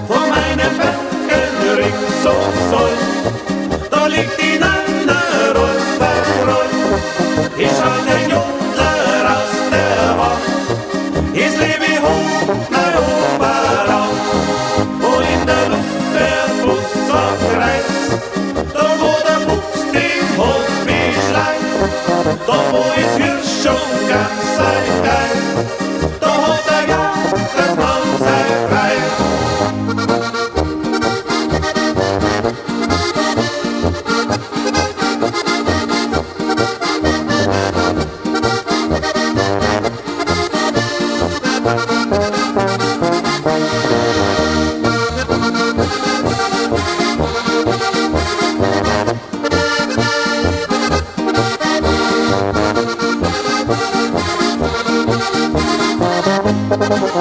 Vor meinem Becken rings um Soll, da liegt die Nanne Roll verrollt. Ich schall den Jodler aus der Wand, jetzt lebe ich hoch nach Oberau, wo in der Luft der Bus auf Kreis, da wo der Fuchs den Hof beschleicht, da wo ist Hirsch und ganz ein Geil, da hat der Jagd das Maul sei frei. Thank you.